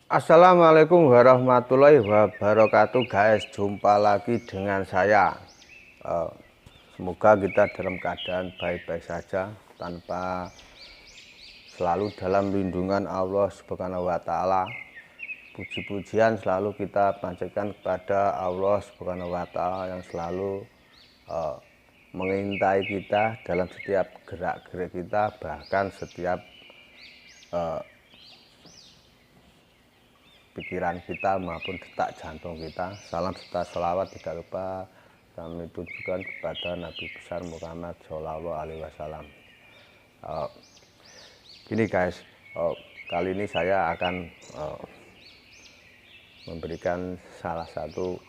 Assalamualaikum warahmatullahi wabarakatuh guys, jumpa lagi dengan saya. Semoga kita dalam keadaan baik-baik saja, tanpa selalu dalam lindungan Allah Subhanahu wa Ta'ala. Puji-pujian selalu kita panjatkan kepada Allah Subhanahu wa Ta'ala yang selalu mengintai kita dalam setiap gerak-gerik kita, bahkan setiap pikiran kita maupun detak jantung kita. Salam serta selawat tidak lupa kami tujukan kepada Nabi besar Muhammad Shallallahu Alaihi Wasallam. Gini guys, kali ini saya akan memberikan salah satu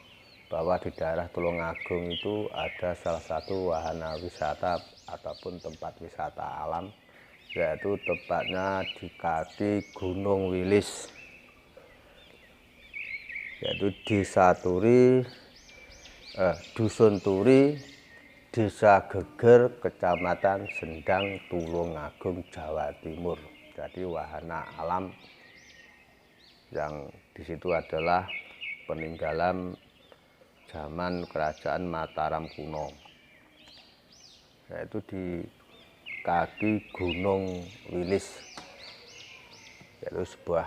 bahwa di daerah Tulungagung itu ada salah satu wahana wisata ataupun tempat wisata alam, yaitu tepatnya di kaki Gunung Wilis, yaitu Dusun Turi, Desa Geger, Kecamatan Sendang, Tulungagung, Jawa Timur. Jadi wahana alam yang di situ adalah peninggalan zaman kerajaan Mataram kuno, yaitu di kaki Gunung Wilis, yaitu sebuah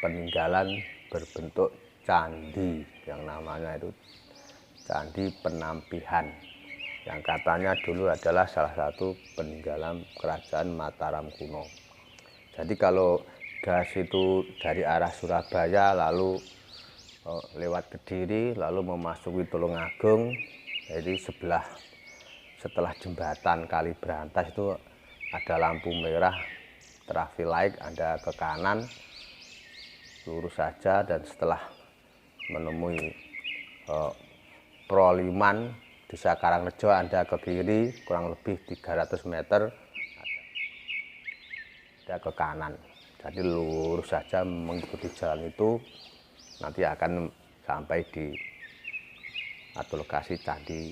peninggalan berbentuk candi yang namanya itu Candi Penampihan, yang katanya dulu adalah salah satu peninggalan kerajaan Mataram kuno. Jadi kalau gas itu dari arah Surabaya lalu lewat Kediri lalu memasuki Tulungagung, jadi setelah jembatan Kali Brantas itu ada lampu merah traffic light, Anda ke kanan lurus saja, dan setelah menemui Proliman Desa Karangrejo Anda ke kiri kurang lebih 300 meter ada ke kanan. Jadi lurus saja mengikuti jalan itu, nanti akan sampai di atau lokasi Candi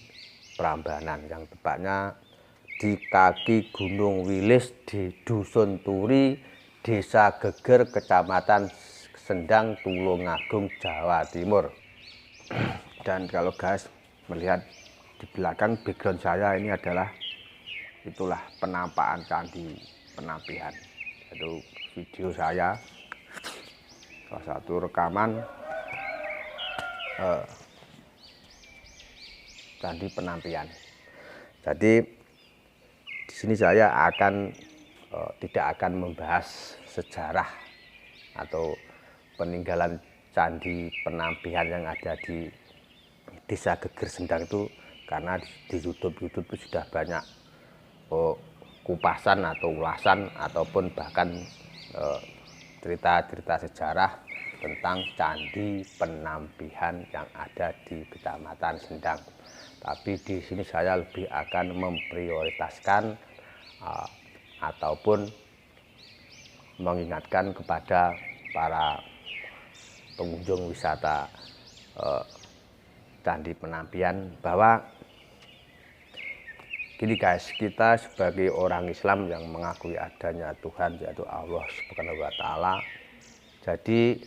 Prambanan yang tepatnya di kaki Gunung Wilis di Dusun Turi, Desa Geger, Kecamatan Sendang, Tulungagung, Jawa Timur. Dan kalau guys melihat di belakang background saya ini itulah penampakan Candi Penampihan. Itu video saya, salah satu rekaman Candi Penampihan. Jadi di sini saya tidak akan membahas sejarah atau peninggalan Candi Penampihan yang ada di Desa Geger Sendang itu, karena di YouTube itu sudah banyak kupasan atau ulasan ataupun bahkan cerita-cerita sejarah tentang Candi Penampihan yang ada di Kecamatan Sendang. Tapi di sini saya lebih akan memprioritaskan ataupun mengingatkan kepada para pengunjung wisata Candi Penampihan bahwa gini guys, kita sebagai orang Islam yang mengakui adanya Tuhan yaitu Allah Subhanahu wa Ta'ala. Jadi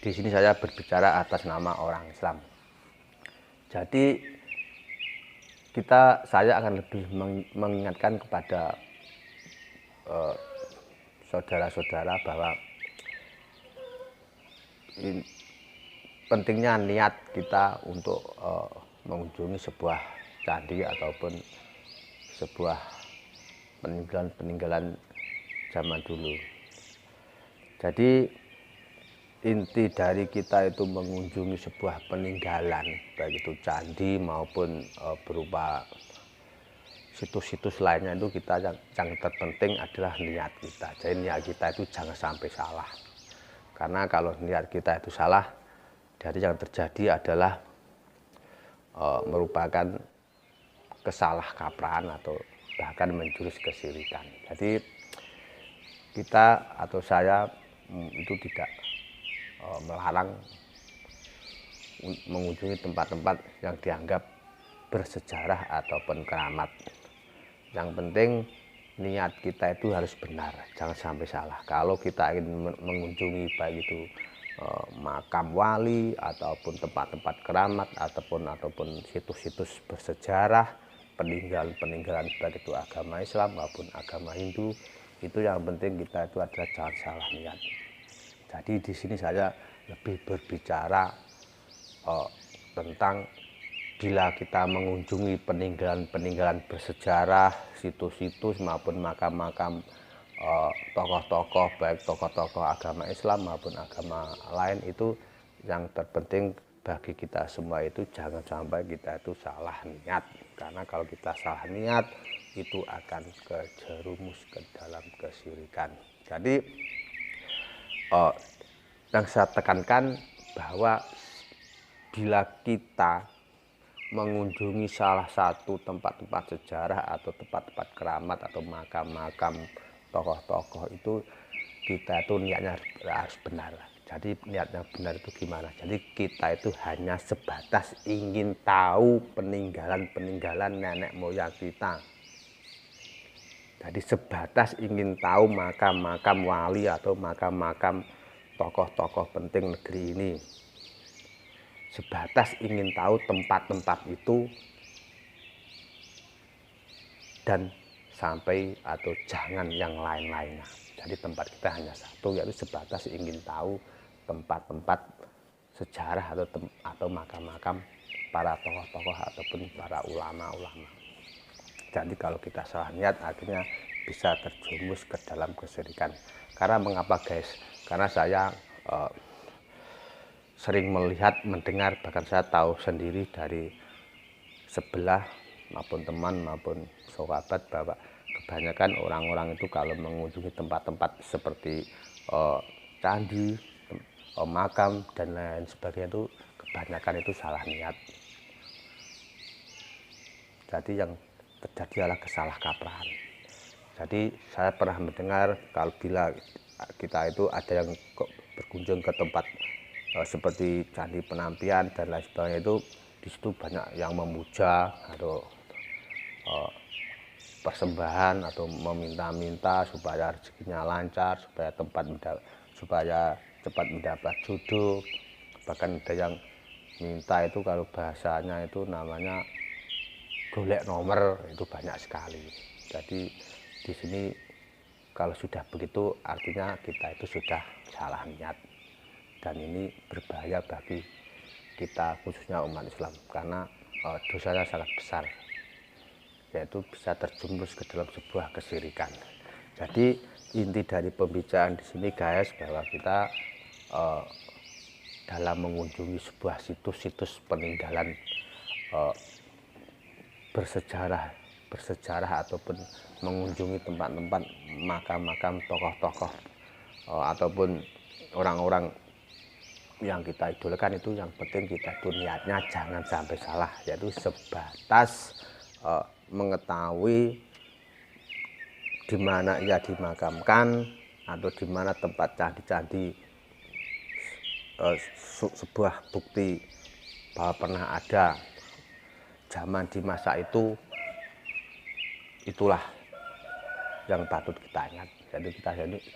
di sini saya berbicara atas nama orang Islam. Jadi saya akan lebih mengingatkan kepada saudara-saudara bahwa pentingnya niat kita untuk mengunjungi sebuah candi ataupun sebuah peninggalan zaman dulu. Jadi inti dari kita itu mengunjungi sebuah peninggalan, baik itu candi maupun berupa situs-situs lainnya, itu yang terpenting adalah niat kita. Jadi niat kita itu jangan sampai salah, karena kalau niat kita itu salah, dari yang terjadi adalah merupakan kesalahkaprahan atau bahkan menjurus kesyirikan. Jadi kita atau saya itu tidak melarang mengunjungi tempat-tempat yang dianggap bersejarah ataupun keramat. Yang penting niat kita itu harus benar, jangan sampai salah. Kalau kita ingin mengunjungi baik itu makam wali ataupun tempat-tempat keramat ataupun situs-situs bersejarah, peninggalan-peninggalan baik itu agama Islam maupun agama Hindu, itu yang penting kita itu adalah jangan salah niat. Jadi di sini saya lebih berbicara tentang bila kita mengunjungi peninggalan-peninggalan bersejarah, situs-situs maupun makam-makam tokoh-tokoh, baik tokoh-tokoh agama Islam maupun agama lain, itu yang terpenting bagi kita semua itu jangan sampai kita itu salah niat. Karena kalau kita salah niat itu akan terjerumus ke dalam kesyirikan. Jadi yang saya tekankan bahwa bila kita mengunjungi salah satu tempat-tempat sejarah atau tempat-tempat keramat atau makam-makam tokoh-tokoh, itu kita itu niatnya harus benar. Jadi niatnya benar itu gimana? Jadi kita itu hanya sebatas ingin tahu peninggalan-peninggalan nenek moyang kita. Jadi sebatas ingin tahu makam-makam wali atau makam-makam tokoh-tokoh penting negeri ini. Sebatas ingin tahu tempat-tempat itu dan sampai atau jangan yang lain-lainnya. Jadi tempat kita hanya satu, yaitu sebatas ingin tahu tempat-tempat sejarah atau makam-makam para tokoh-tokoh ataupun para ulama-ulama. Jadi kalau kita salah niat artinya bisa terjerumus ke dalam kesyirikan. Karena mengapa guys? Karena saya sering melihat, mendengar, bahkan saya tahu sendiri dari sebelah maupun teman maupun sahabat bahwa kebanyakan orang-orang itu kalau mengunjungi tempat-tempat seperti candi, makam dan lain sebagainya, itu kebanyakan itu salah niat. Jadi yang terjadi adalah kesalahkaprahan. Jadi saya pernah mendengar kalau bila kita itu ada yang berkunjung ke tempat seperti candi penampian dan lain sebagainya, itu di situ banyak yang memuja atau persembahan atau meminta-minta supaya rezekinya lancar, supaya cepat mendapat jodoh. Bahkan ada yang minta itu kalau bahasanya itu namanya golek nomor, itu banyak sekali. Jadi di sini kalau sudah begitu artinya kita itu sudah salah niat. Dan ini berbahaya bagi kita khususnya umat Islam karena dosanya sangat besar, yaitu bisa terjerumus ke dalam sebuah kesyirikan. Jadi inti dari pembicaraan di sini guys, bahwa kita dalam mengunjungi sebuah situs-situs peninggalan bersejarah ataupun mengunjungi tempat-tempat makam-makam tokoh-tokoh ataupun orang-orang yang kita idolakan, itu yang penting kita itu niatnya jangan sampai salah, yaitu sebatas mengetahui di mana ia dimakamkan atau di mana tempat candi-candi, sebuah bukti bahwa pernah ada zaman di masa itu, itulah yang patut kita ingat. Jadi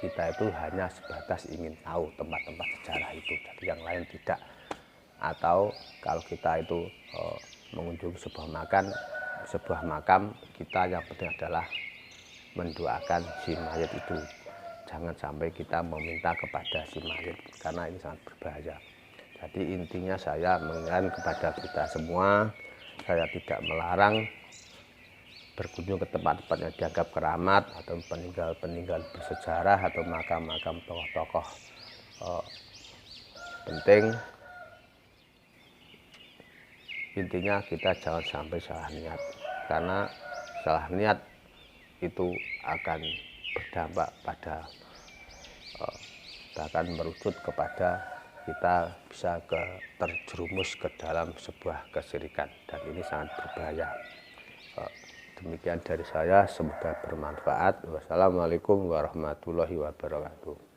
kita itu hanya sebatas ingin tahu tempat-tempat sejarah itu, jadi yang lain tidak. Atau kalau kita itu mengunjungi sebuah makam, kita yang penting adalah mendoakan si mayat itu. Jangan sampai kita meminta kepada si mayat, karena ini sangat berbahaya. Jadi intinya saya mengingatkan kepada kita semua, saya tidak melarang berkunjung ke tempat-tempat yang dianggap keramat atau peninggalan bersejarah atau makam-makam tokoh-tokoh penting. Intinya kita jangan sampai salah niat, karena salah niat itu akan berdampak pada bahkan merucut kepada kita bisa terjerumus ke dalam sebuah kesyirikan, dan ini sangat berbahaya. Demikian dari saya, semoga bermanfaat. Wassalamualaikum warahmatullahi wabarakatuh.